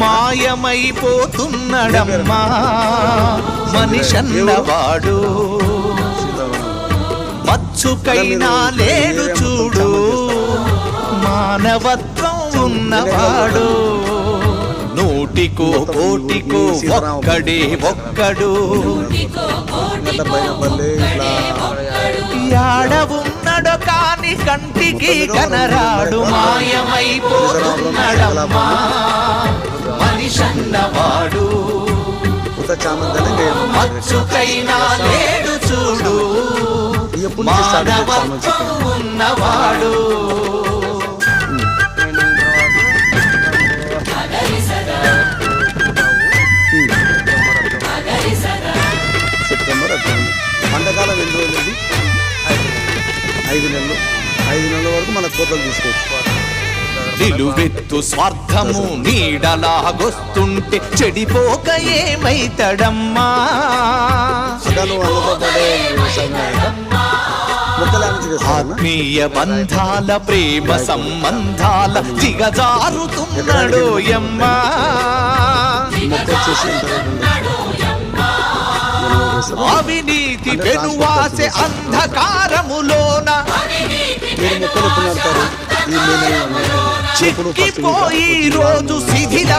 మాయమైపోతున్నడమ్మా మనిషన్నవాడు. మచ్చుకైనా లేడు చూడు మానవత్వం ఉన్నవాడు. నూటికో కోటికో ఒక్కడే ఒక్కడు యాడవున్నడో కాని కంటికి కనరాడు. మాయమైపోతున్నడమ్మా మనిషన్నవాడు. మచ్చుకైనా లేడు చూడు మానవత్వం ఉన్నవాడు. సెప్టెంబర్ పంటకాలం ఎన్ని రోజులది? 5 నెలలు. 5 నెలల వరకు మన కోతలు తీసుకోవచ్చు. నిలువెత్తు స్వార్థము నీడలాగొస్తుంటే చెడిపోక ఏమైతడమ్మా. ఆత్మీయ బంధాల ప్రేమ సంబంధాల దిగజారుతున్నాడో యమ్మా. అవినీతి పెనువాసే అంధకారములోన చిక్కిపోయి రోజు శిథిల